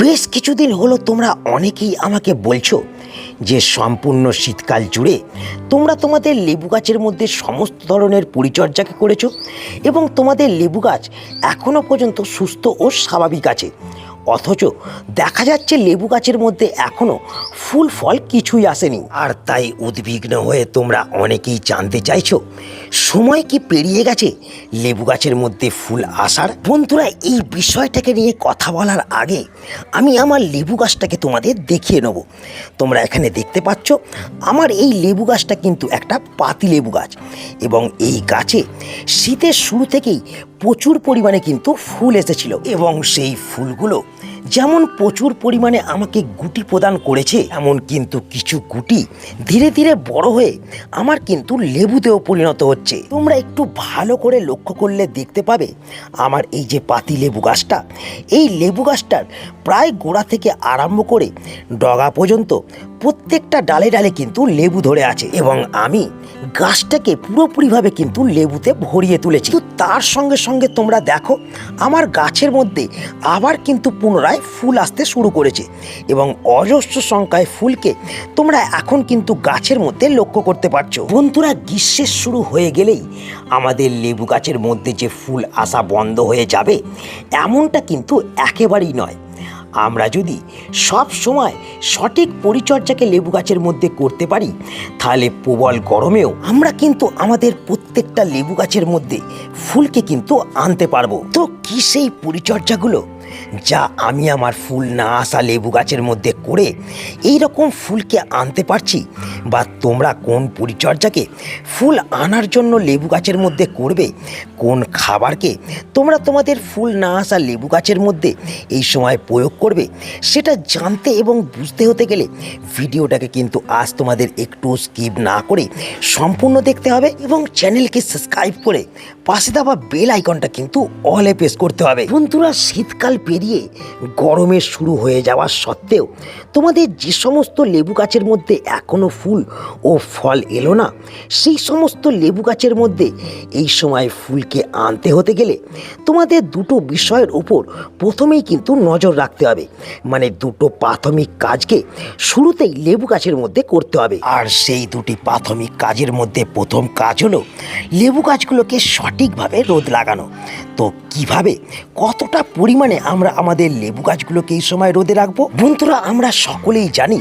বেশ কিছুদিন হলো তোমরা অনেকেই আমাকে বলছো যে সম্পূর্ণ শীতকাল জুড়ে তোমরা তোমাদের লেবু গাছের মধ্যে সমস্ত ধরনের পরিচর্যাকে করেছো এবং তোমাদের লেবু গাছ এখনও পর্যন্ত সুস্থ ও স্বাভাবিক আছে, অথচ দেখা যাচ্ছে লেবু গাছের মধ্যে এখনও ফুল ফল কিছুই আসেনি। আর তাই উদ্বিগ্ন হয়ে তোমরা অনেকেই জানতে চাইছো সময় কি পেরিয়ে গেছে লেবু গাছের মধ্যে ফুল আসার। বন্ধুরা, এই বিষয়টাকে নিয়ে কথা বলার আগে আমি আমার লেবু গাছটাকে তোমাদের দেখিয়ে নেব। তোমরা এখানে দেখতে পাচ্ছ আমার এই লেবু গাছটা কিন্তু একটা পাতি লেবু গাছ এবং এই গাছে শীতের শুরু থেকেই প্রচুর পরিমাণে কিন্তু ফুল এসেছিল এবং সেই ফুলগুলো যেমন প্রচুর পরিমাণে আমাকে গুটি প্রদান করেছে, এমন কিন্তু কিছু গুটি ধীরে ধীরে বড় হয়ে আমার কিন্তু লেবুতেও পরিণত হচ্ছে। তোমরা একটু ভালো করে লক্ষ্য করলে দেখতে পাবে আমার এই যে পাতি লেবু গাছটা, এই লেবু গাছটার প্রায় গোড়া থেকে আরম্ভ করে ডগা পর্যন্ত প্রত্যেকটা ডালে ডালে কিন্তু লেবু ধরে আছে এবং আমি গাছটাকে পুরোপুরিভাবে কিন্তু লেবুতে ভরিয়ে তুলেছি। তো তার সঙ্গে সঙ্গে তোমরা দেখো আমার গাছের মধ্যে আবার কিন্তু পুনরায় ফুল আসতে শুরু করেছে এবং অজস্র সংখ্যায় ফুলকে তোমরা এখন কিন্তু গাছের মধ্যে লক্ষ্য করতে পারছো। বন্ধুরা, গ্রীষ্মের শুরু হয়ে গেলেই আমাদের লেবু গাছের মধ্যে যে ফুল আসা বন্ধ হয়ে যাবে এমনটা কিন্তু একেবারেই নয়। আমরা যদি সব সময় সঠিক পরিচর্যাকে লেবু গাছের মধ্যে করতে পারি তাহলে প্রবল গরমেও আমরা কিন্তু আমাদের প্রত্যেকটা লেবু গাছের মধ্যে ফুলকে কিন্তু আনতে পারবো। তো কি সেই পরিচর্যাগুলো যা আমি আমার ফুল না আসা লেবু গাছের মধ্যে করে এই রকম ফুলকে আনতে পারছি, বা তোমরা কোন পরিচর্যাকে ফুল আনার জন্য লেবু গাছের মধ্যে করবে, কোন খাবারকে তোমরা তোমাদের ফুল না আসা লেবু গাছের মধ্যে এই সময় প্রয়োগ করবে, সেটা জানতে এবং বুঝতে হতে গেলে ভিডিওটাকে কিন্তু আজ তোমাদের একটু স্কিপ না করে সম্পূর্ণ দেখতে হবে এবং চ্যানেলকে সাবস্ক্রাইব করে পাশে দেওয়া বেল আইকনটা কিন্তু অলে প্রেস করতে হবে। বন্ধুরা, শীতকাল পেরিয়ে গরমের শুরু হয়ে যাওয়া সত্ত্বেও তোমাদের যে সমস্ত লেবু গাছের মধ্যে এখনও ফুল ও ফল এলো না, সেই সমস্ত লেবু গাছের মধ্যে এই সময় ফুলকে আনতে হতে গেলে তোমাদের দুটো বিষয়ের উপর প্রথমেই কিন্তু নজর রাখতে হবে। মানে দুটো প্রাথমিক কাজকে শুরুতেই লেবু গাছের মধ্যে করতে হবে। আর সেই দুটি প্রাথমিক কাজের মধ্যে প্রথম কাজ হলো লেবু গাছগুলোকে সঠিকভাবে রোদ লাগানো। তো কিভাবে, কতটা পরিমাণে আমরা আমাদের লেবু গাছগুলোকে এই সময় রোদে রাখবো? বন্ধুরা, আমরা সকলেই জানি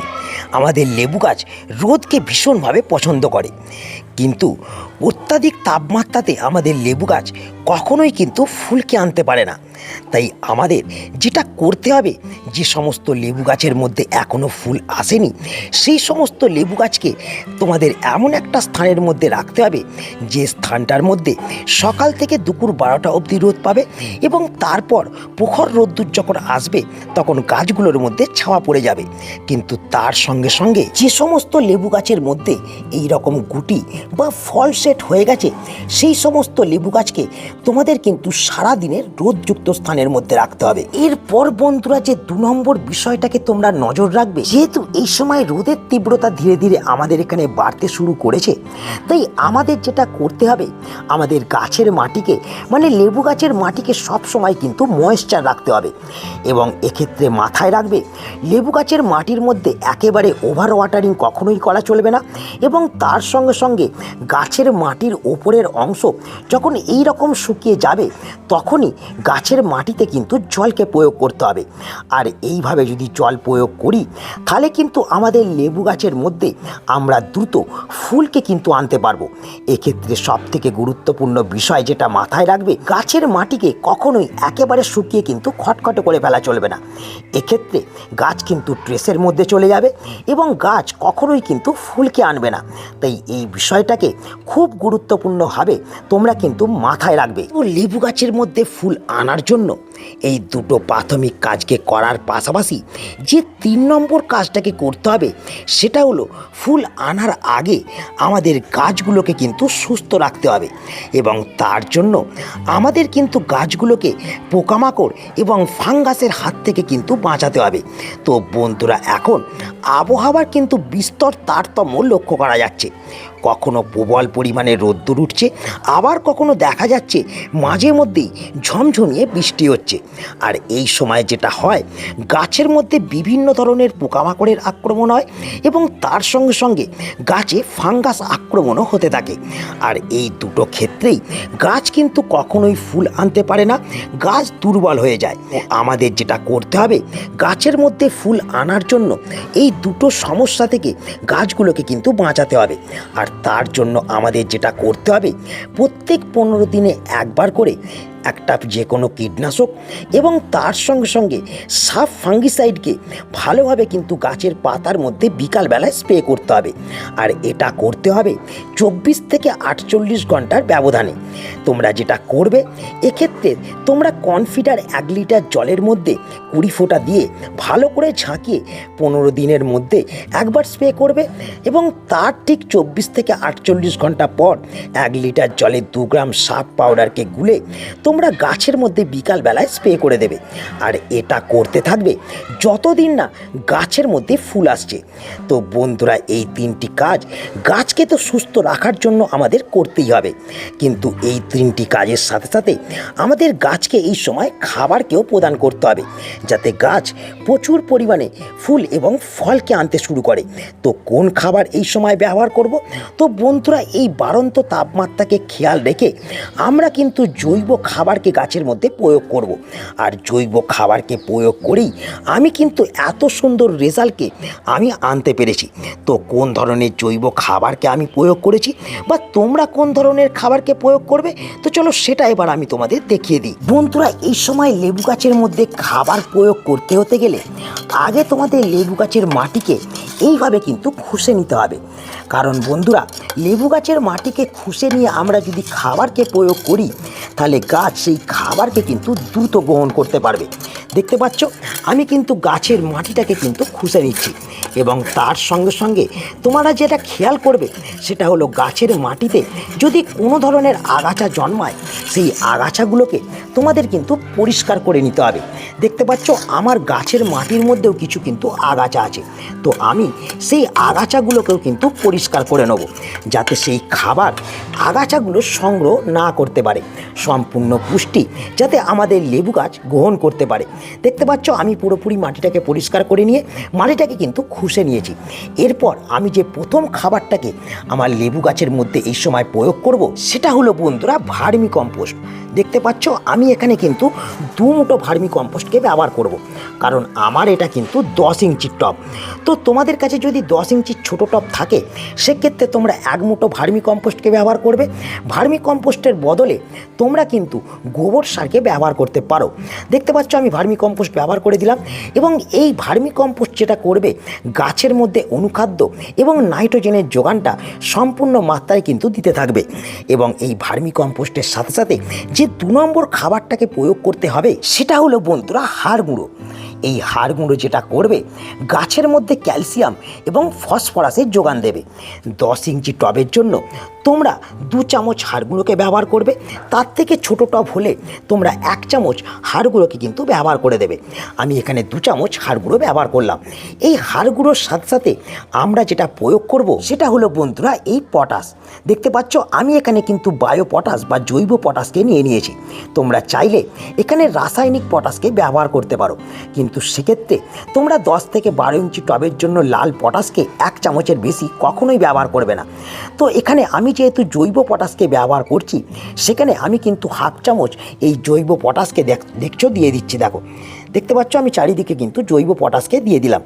আমাদের লেবু গাছ রোদকে ভীষণভাবে পছন্দ করে, কিন্তু অত্যাধিক তাপমাত্রাতে আমাদের লেবু গাছ কখনোই কিন্তু ফুলকে আনতে পারে না। তাই আমাদের যেটা করতে হবে, যে সমস্ত লেবু গাছের মধ্যে এখনও ফুল আসেনি সেই সমস্ত লেবু গাছকে তোমাদের এমন একটা স্থানের মধ্যে রাখতে হবে যে স্থানটার মধ্যে সকাল থেকে দুপুর 12টা অবধি রোদ পাবে এবং তারপর প্রখর রোদ্দুর যখন আসবে তখন গাছগুলোর মধ্যে ছাওয়া পড়ে যাবে। কিন্তু তার সঙ্গে সঙ্গে যে সমস্ত লেবু গাছের মধ্যে এই রকম গুটি বা ফল সেট হয়ে গেছে সেই সমস্ত লেবু গাছকে তোমাদের কিন্তু সারা দিনের রোদযুক্ত স্থানের মধ্যে রাখতে হবে। এরপর বন্ধুরা, যে 2 নম্বর বিষয়টাকে তোমরা নজর রাখবে, যেহেতু এই সময় রোদের তীব্রতা ধীরে ধীরে আমাদের এখানে বাড়তে শুরু করেছে, তাই আমাদের যেটা করতে হবে আমাদের গাছের মাটিকে, মানে লেবু গাছের মাটিকে সব সময় কিন্তু ময়েশ্চার রাখতে হবে এবং এক্ষেত্রে মাথায় রাখবে লেবু গাছের মাটির মধ্যে একেবারে ওভার ওয়াটারিং কখনোই করা চলবে না এবং তার সঙ্গে সঙ্গে গাছের মাটির ওপরের অংশ যখন এই রকম শুকিয়ে যাবে তখনই গাছের মাটিতে কিন্তু জলকে প্রয়োগ করতে হবে। আর এইভাবে যদি জল প্রয়োগ করি তাহলে কিন্তু আমাদের লেবু গাছের মধ্যে আমরা দ্রুত ফুলকে কিন্তু আনতে পারবো। এক্ষেত্রে সবথেকে গুরুত্বপূর্ণ বিষয় যেটা মাথায় রাখবে, গাছের মাটিকে কখনোই একেবারে শুকিয়ে কিন্তু খটখটে করে ফেলা চলবে না। এক্ষেত্রে গাছ কিন্তু ট্রেসের মধ্যে চলে যাবে এবং গাছ কখনোই কিন্তু ফুলকে আনবে না। তাই এই বিষয়টাকে খুব গুরুত্বপূর্ণভাবে তোমরা কিন্তু মাথায় রাখবে। তো লেবু গাছের মধ্যে ফুল আনার জন্য এই দুটো প্রাথমিক কাজকে করার পাশাপাশি যে 3 নম্বর কাজটাকে করতে হবে সেটা হলো ফুল আনার আগে আমাদের গাছগুলোকে কিন্তু সুস্থ রাখতে হবে এবং তার জন্য আমাদের কিন্তু গাছগুলোকে পোকামাকড় এবং ফাঙ্গাসের হাত থেকে কিন্তু বাঁচাতে হবে। তো বন্ধুরা, এখন আবহাওয়ার কিন্তু বিস্তর তারতম্য লক্ষ্য করা যাচ্ছে। কখনো প্রবল পরিমাণে রোদ্দুর উঠছে, আবার কখনো দেখা যাচ্ছে মাঝে মধ্যেই ঝমঝমিয়ে বৃষ্টি হচ্ছে। আর এই সময় যেটা হয়, গাছের মধ্যে বিভিন্ন ধরনের পোকামাকড়ের আক্রমণ হয় এবং তার সঙ্গে সঙ্গে গাছে ফাঙ্গাস আক্রমণও হতে থাকে। আর এই দুটো ক্ষেত্রেই গাছ কিন্তু কখনোই ফুল আনতে পারে না, গাছ দুর্বল হয়ে যায়। আমাদের যেটা করতে হবে, গাছের মধ্যে ফুল আনার জন্য এই দুটো সমস্যা থেকে গাছগুলোকে কিন্তু বাঁচাতে হবে। আর তার জন্য আমাদের যেটা করতে হবে, প্রত্যেক 15 দিনে একবার করে একটা যে কোনো কীটনাশক এবং তার সঙ্গে সঙ্গে সাব ফাঙ্গিসাইডকে ভালোভাবে কিন্তু গাছের পাতার মধ্যে বিকালবেলায় স্প্রে করতে হবে। আর এটা করতে হবে 24 থেকে 48 ঘন্টার ব্যবধানে। তোমরা যেটা করবে, এক্ষেত্রে তোমরা কনফিডার 1 লিটার জলের মধ্যে 20 ফোঁটা দিয়ে ভালো করে ঝাঁকিয়ে 15 দিনের মধ্যে একবার স্প্রে করবে এবং তার ঠিক 24 থেকে 48 ঘন্টা পর 1 লিটার জলে 2 গ্রাম সাপ পাউডারকে গুলে তোমরা গাছের মধ্যে বিকালবেলায় স্প্রে করে দেবে। আর এটা করতে থাকবে যতদিন না গাছের মধ্যে ফুল আসছে। তো বন্ধুরা, এই 3টি কাজ গাছকে তো সুস্থ রাখার জন্য আমাদের করতেই হবে, কিন্তু এই 3টি কাজের সাথে সাথে আমাদের গাছকে এই সময় খাবারকেও প্রদান করতে হবে, যাতে গাছ প্রচুর পরিমাণে ফুল এবং ফলকে আনতে শুরু করে। তো কোন খাবার এই সময় ব্যবহার করব? তো বন্ধুরা, এই বাড়ন্ত তাপমাত্রাকে খেয়াল রেখে আমরা কিন্তু জৈব খাবারকে গাছের মধ্যে প্রয়োগ করব। আর জৈব খাবারকে প্রয়োগ করেই আমি কিন্তু এত সুন্দর রেজাল্টকে আমি আনতে পেরেছি। তো কোন ধরনের জৈব খাবারকে আমি প্রয়োগ করেছি বা তোমরা কোন ধরনের খাবারকে প্রয়োগ করবে, তো চলো সেটা এবার আমি তোমাদের দেখিয়ে দিই। বন্ধুরা, এই সময় লেবু গাছের মধ্যে খাবার প্রয়োগ করতে হতে গেলে আগে তোমাদের লেবু গাছের মাটিকে এইভাবে কিন্তু খুঁষে নিতে হবে। কারণ বন্ধুরা, লেবু গাছের মাটিকে খুঁষে নিয়ে আমরা যদি খাবারকে প্রয়োগ করি, তাহলে গাছ সেই খাবারকে কিন্তু দ্রুত গ্রহণ করতে পারবে। দেখতে পাচ্ছ, আমি কিন্তু গাছের মাটিটাকে কিন্তু খুঁষে নিচ্ছি এবং তার সঙ্গে সঙ্গে তোমরা যেটা খেয়াল করবে, সেটা হলো গাছের মাটিতে যদি কোনো ধরনের আগাছা জন্মায়, সেই আগাছাগুলোকে তোমাদের কিন্তু পরিষ্কার করে নিতে হবে। দেখতে পাচ্ছ, আমার গাছের মাটির মধ্যেও কিছু কিন্তু আগাছা আছে। তো আমি সেই আগাছাগুলোকেও কিন্তু পরিষ্কার করে নেব, যাতে সেই খাবার আগাছাগুলো সংগ্রহ না করতে পারে। সম্পূর্ণ পুষ্টি যাতে আমাদের লেবু গাছ গ্রহণ করতে পারে। দেখতে পাচ্ছ, আমি পুরোপুরি মাটিটাকে পরিষ্কার করে নিয়ে মাটিটাকে কিন্তু খুঁষে নিয়েছি। এরপর আমি যে প্রথম খাবারটাকে আমার লেবু গাছের মধ্যে এই সময় প্রয়োগ করব, সেটা হলো বন্ধুরা ভার্মি কম্পোস্ট। দেখতে পাচ্ছ, আমি এখানে কিন্তু 2 মুঠো ভার্মি কম্পোস্টকে ব্যবহার করব, কারণ আমার এটা কিন্তু 10 ইঞ্চির টব। তো তোমাদের কাছে যদি 10 ইঞ্চির ছোটো টব থাকে, সেক্ষেত্রে তোমরা 1 মুঠো ভার্মি কম্পোস্টকে ব্যবহার করবে। ভার্মি কম্পোস্টের বদলে তোমরা কিন্তু গোবর সারকে ব্যবহার করতে পারো। দেখতে পাচ্ছ, আমি ভার্মি কম্পোস্ট ব্যবহার করে দিলাম এবং এই ভার্মি কম্পোস্ট যেটা করবে, গাছের মধ্যে অনুখাদ্য এবং নাইট্রোজেনের যোগানটা সম্পূর্ণ মাত্রায় কিন্তু দিতে থাকবে। এবং এই ভার্মি কম্পোস্টের সাথে সাথে যে 2 নম্বর খাবারটাকে প্রয়োগ করতে হবে, সেটা হলো বন্ধুরা হাড় গুঁড়ো। এই হাড় গুঁড়ো যেটা করবে, গাছের মধ্যে ক্যালসিয়াম এবং ফসফরাসের যোগান দেবে। 10 ইঞ্চি টবের জন্য তোমরা 2 চামচ হাড় গুঁড়োকে ব্যবহার করবে। তার থেকে ছোটো টব হলে তোমরা 1 চামচ হাড় গুঁড়োকে কিন্তু ব্যবহার করে দেবে। আমি এখানে 2 চামচ হাড় গুঁড়ো ব্যবহার করলাম। এই হাড় গুঁড়োর সাথে সাথে আমরা যেটা প্রয়োগ করব, সেটা হলো বন্ধুরা এই পটাশ। দেখতে পাচ্ছ, আমি এখানে কিন্তু বায়ো পটাশ বা জৈব পটাশকে নিয়ে নিয়েছি। তোমরা চাইলে এখানে রাসায়নিক পটাশকে ব্যবহার করতে পারো, কিন্তু সেক্ষেত্রে তোমরা 10 থেকে 12 ইঞ্চি টবের জন্য লাল পটাশকে 1 চামচের বেশি কখনোই ব্যবহার করবে না। তো এখানে আমি যেহেতু জৈব পটাশকে ব্যবহার করছি, সেখানে আমি কিন্তু 1/2 চামচ এই জৈব পটাশকে দেখছো দিয়ে দিচ্ছি। দেখতে পাচ্ছ, আমি চারিদিকে কিন্তু জৈব পটাশকে দিয়ে দিলাম।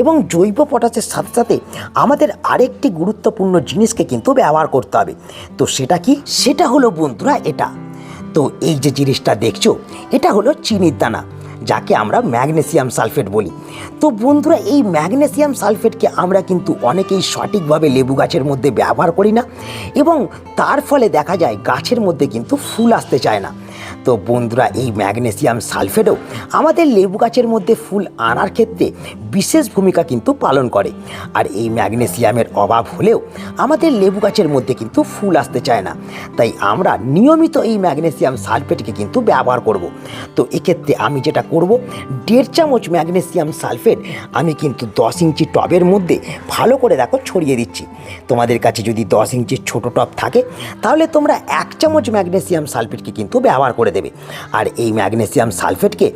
এবং জৈব পটাশের সাথে সাথে আমাদের আরেকটি গুরুত্বপূর্ণ জিনিসকে কিন্তু ব্যবহার করতে হবে। তো সেটা কি? সেটা হলো বন্ধুরা এটা। তো এই যে জিনিসটা দেখছো, এটা হলো চিনির দানা, যাকে আমরা ম্যাগনেসিয়াম সালফেট বলি। তো বন্ধুরা, এই ম্যাগনেসিয়াম সালফেটকে আমরা কিন্তু অনেকেই সঠিকভাবে লেবু গাছের মধ্যে ব্যবহার করি না এবং তার ফলে দেখা যায় গাছের মধ্যে কিন্তু ফুল আসতে চায় না। তো বন্ধুরা, এই ম্যাগনেসিয়াম সালফেটও আমাদের লেবু গাছের মধ্যে ফুল আনার ক্ষেত্রে বিশেষ ভূমিকা কিন্তু পালন করে। আর এই ম্যাগনেসিয়ামের অভাব হলেও আমাদের লেবু গাছের মধ্যে কিন্তু ফুল আসতে চায় না। তাই আমরা নিয়মিত এই ম্যাগনেসিয়াম সালফেটকে কিন্তু ব্যবহার করব। তো এক্ষেত্রে আমি যেটা করব, 1.5 চামচ ম্যাগনেসিয়াম সালফেট আমি কিন্তু 10 ইঞ্চি টবের মধ্যে ভালো করে দেখো ছড়িয়ে দিচ্ছি। তোমাদের কাছে যদি 10 ইঞ্চির ছোটো টব থাকে তাহলে তোমরা 1 চামচ ম্যাগনেসিয়াম সালফেটকে কিন্তু ব্যবহার করে দেবে। আর এই ম্যাগনেসিয়াম সালফেটকে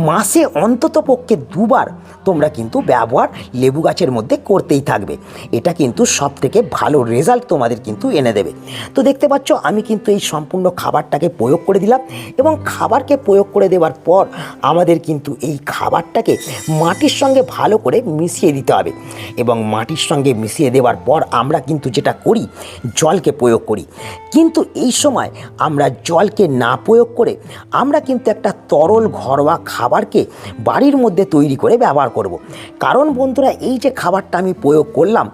মাসে অন্তত পক্ষে 2 বার তোমরা কিন্তু ব্যবহার লেবু গাছের মধ্যে করতেই থাকবে। এটা কিন্তু সব থেকে ভালো রেজাল্ট তোমাদের কিন্তু এনে দেবে। তো দেখতে পাচ্ছ আমি কিন্তু এই সম্পূর্ণ খাবারটাকে প্রয়োগ করে দিলাম, এবং খাবারকে প্রয়োগ করে দেওয়ার পর আমাদের কিন্তু এই খাবারটাকে মাটির সঙ্গে ভালো করে মিশিয়ে দিতে হবে। এবং মাটির সঙ্গে মিশিয়ে দেওয়ার পর আমরা কিন্তু যেটা করি, জলকে প্রয়োগ করি। কিন্তু এই সময় আমরা জলকে না প্রয়োগ করে আমরা কিন্তু একটা তরল ঘরোয়া খাবারকে বাড়ির মধ্যে তৈরি করে ব্যবহার করব। কারণ বন্ধুরা, এই যে খাবারটা আমি প্রয়োগ করলাম,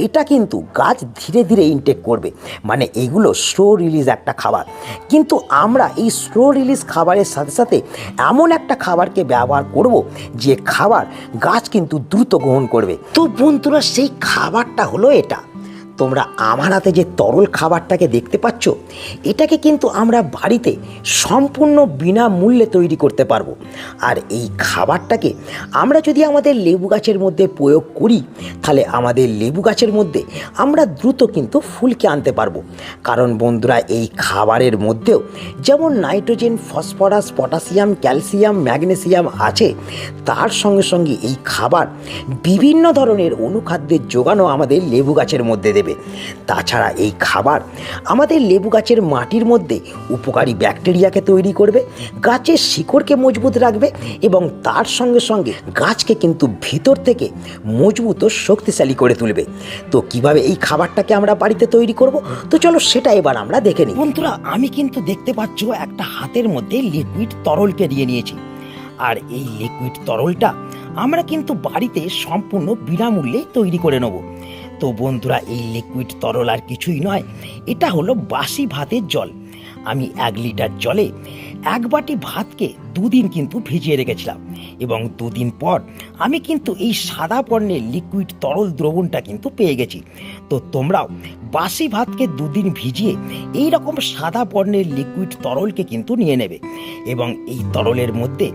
এটা কিন্তু গাছ ধীরে ধীরে ইনটেক করবে, মানে এগুলো স্লো রিলিজ একটা খাবার। কিন্তু আমরা এই স্লো রিলিজ খাবারের সাথে সাথে এমন একটা খাবারকে ব্যবহার করব যে খাবার গাছ কিন্তু দ্রুত গ্রহণ করবে। তো বন্ধুরা, সেই খাবারটা হলো এটা। তোমরা আমার হাতে যে তরল খাবারটাকে দেখতে পাচ্ছ, এটাকে কিন্তু আমরা বাড়িতে সম্পূর্ণ বিনামূল্যে তৈরি করতে পারবো। আর এই খাবারটাকে আমরা যদি আমাদের লেবু গাছের মধ্যে প্রয়োগ করি, তাহলে আমাদের লেবু গাছের মধ্যে আমরা দ্রুত কিন্তু ফুলকে আনতে পারবো। কারণ বন্ধুরা, এই খাবারের মধ্যেও যেমন nitrogen, phosphorus, potassium, calcium, magnesium আছে, তার সঙ্গে সঙ্গে এই খাবার বিভিন্ন ধরনের অনুখাদ্যের যোগানও আমাদের লেবু গাছের মধ্যে দেবে। তাছাড়া এই খাবার আমাদের লেবু গাছের মাটির মধ্যে উপকারী ব্যাকটেরিয়াকে তৈরি করবে, গাছের শিকড়কে মজবুত রাখবে, এবং তার সঙ্গে সঙ্গে গাছকে কিন্তু ভিতর থেকে মজবুত ও শক্তিশালী করে তুলবে। তো কিভাবে এই খাবারটাকে আমরা বাড়িতে তৈরি করব, তো চলো সেটা এবার আমরা দেখে নিই। বন্ধুরা, আমি কিন্তু দেখতে পাচ্ছ একটা হাতের মধ্যে লিকুইড তরলকে নিয়ে নিয়েছি। আর এই লিকুইড তরলটা আমরা কিন্তু বাড়িতে সম্পূর্ণ বিনামূল্যে তৈরি করে নেব। তো বন্ধুরা, এই লিকুইড তরল আর কিছুই নয়, এটা হলো বাসি ভাতের জল। আমি 1 লিটার জলে 1 বাটি ভাতকে 2 দিন কিন্তু ভিজিয়ে রেখেছিলাম, এবং 2 দিন পর আমি কিন্তু এই সাদা বর্ণের লিকুইড তরল দ্রবণটা কিন্তু পেয়ে গেছি। তো তোমরাও বাসি ভাতকে 2 দিন ভিজিয়ে এই রকম সাদা বর্ণের লিকুইড তরলকে কিন্তু নিয়ে নেবে, এবং এই তরলের মধ্যে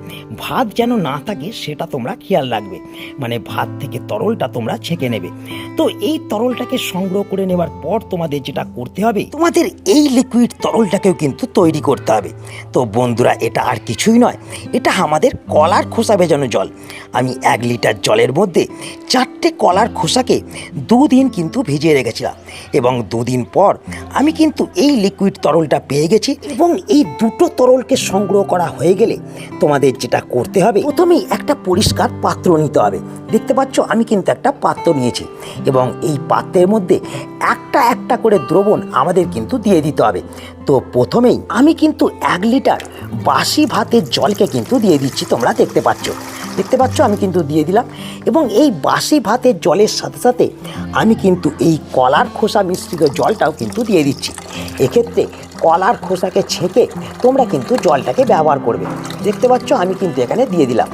ভাত যেন না থাকে সেটা তোমরা খেয়াল রাখবে, মানে ভাত থেকে তরলটা তোমরা ছেঁকে নেবে। তো এই তরলটাকে সংগ্রহ করে নেওয়ার পর তোমাদের যেটা করতে হবে, তোমাদের এই লিকুইড তরলটাকেও কিন্তু তৈরি করতে হবে। তো বন্ধুরা, এটা আর কিছুই নয়, এটা আমাদের কলার খোসা ভেজানো জল। আমি 1 লিটার জলের মধ্যে 4টে কলার খোসাকে 2 দিন কিন্তু ভিজিয়ে রেখেছিলাম, এবং 2 দিন পর আমি কিন্তু এই লিকুইড তরলটা পেয়ে গেছি। এবং এই দুটো তরলকে সংগ্রহ করা হয়ে গেলে তোমাদের যেটা করতে হবে, প্রথমেই একটা পরিষ্কার পাত্র নিতে হবে। দেখতে পাচ্ছ আমি কিন্তু একটা পাত্র নিয়েছি, এবং এই পাত্রের মধ্যে একটা একটা করে দ্রবণ আমাদের কিন্তু দিয়ে দিতে হবে। তো প্রথমেই আমি কিন্তু 1 লিটার বাসি ভাতের জলকে কিন্তু দিয়ে দিচ্ছি। তোমরা দেখতে পাচ্ছ আমি কিন্তু দিয়ে দিলাম, এবং এই বাসি ভাতের জলের সাথে সাথে আমি কিন্তু এই কলার খোসা মিশ্রিত জলটাও কিন্তু দিয়ে দিচ্ছি। এক্ষেত্রে কলার খোসাকে ছেঁকে তোমরা কিন্তু জলটাকে ব্যবহার করবে। দেখতে পাচ্ছ আমি কিন্তু এখানে দিয়ে দিলাম।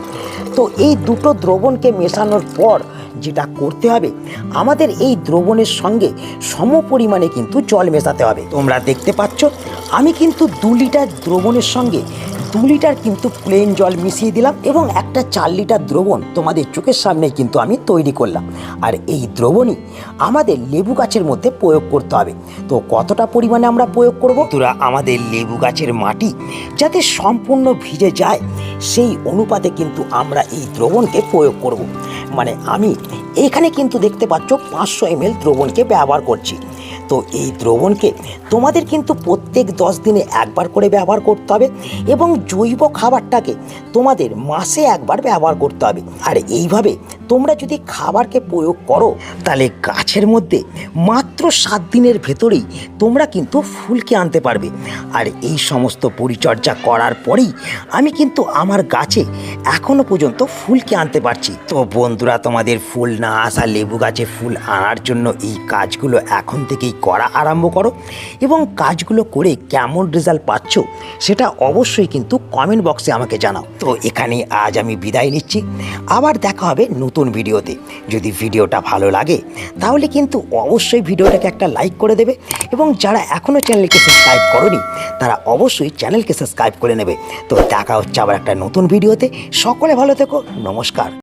তো এই দুটো দ্রবণকে মেশানোর পর যেটা করতে হবে, আমাদের এই দ্রবণের সঙ্গে সম পরিমাণে কিন্তু জল মেশাতে হবে। তোমরা দেখতে পাচ্ছ আমি কিন্তু 2 লিটার দ্রবণের সঙ্গে 2 লিটার কিন্তু প্লেন জল মিশিয়ে দিলাম, এবং একটা 4 লিটার দ্রবণ তোমাদের চোখের সামনে কিন্তু আমি তৈরি করলাম। আর এই দ্রবণই আমাদের লেবু গাছের মধ্যে প্রয়োগ করতে হবে। তো কতটা পরিমাণে আমরা প্রয়োগ করব, তোরা আমাদের লেবু গাছের মাটি যাতে সম্পূর্ণ ভিজে যায় সেই অনুপাতে কিন্তু আমরা এই দ্রবণকে প্রয়োগ করব। মানে আমি এখানে কিন্তু দেখতে পাচ্ছ 500 ml দ্রবণকে ব্যবহার করছি। তো এই দ্রবণকে তোমাদের কিন্তু প্রত্যেক 10 দিনে একবার করে ব্যবহার করতে হবে, এবং জৈব খাবারটাকে তোমাদের মাসে একবার ব্যবহার করতে হবে। আর এইভাবে তোমরা যদি খাবারকে প্রয়োগ করো, তাহলে গাছের মধ্যে মাত্র 7 দিনের ভেতরেই তোমরা কিন্তু ফুলকে আনতে পারবে। আর এই সমস্ত পরিচর্যা করার পরেই আমি কিন্তু আমার গাছে এখনো পর্যন্ত ফুলকে আনতে পারছি। তো বন্ধুরা, তোমাদের ফুল না আসা লেবু গাছে ফুল আনার জন্য এই কাজগুলো এখন থেকেই করা আরম্ভ করো এবং কাজগুলো করে কেমন রেজাল্ট পাচ্ছ সেটা অবশ্যই কিন্তু কমেন্ট বক্সে আমাকে জানাও। তো এখানে আজ আমি বিদায় নিচ্ছি, আবার দেখা হবে নতুন ভিডিওতে। যদি ভিডিওটা ভালো লাগে তাহলে কিন্তু অবশ্যই ভিডিওটাকে একটা লাইক করে দেবে এবং যারা এখনও চ্যানেলকে সাবস্ক্রাইব করোনি তারা অবশ্যই চ্যানেলকে সাবস্ক্রাইব করে নেবে। তো দেখা হচ্ছে আবার একটা নতুন ভিডিওতে। সকলে ভালো থেকো, নমস্কার।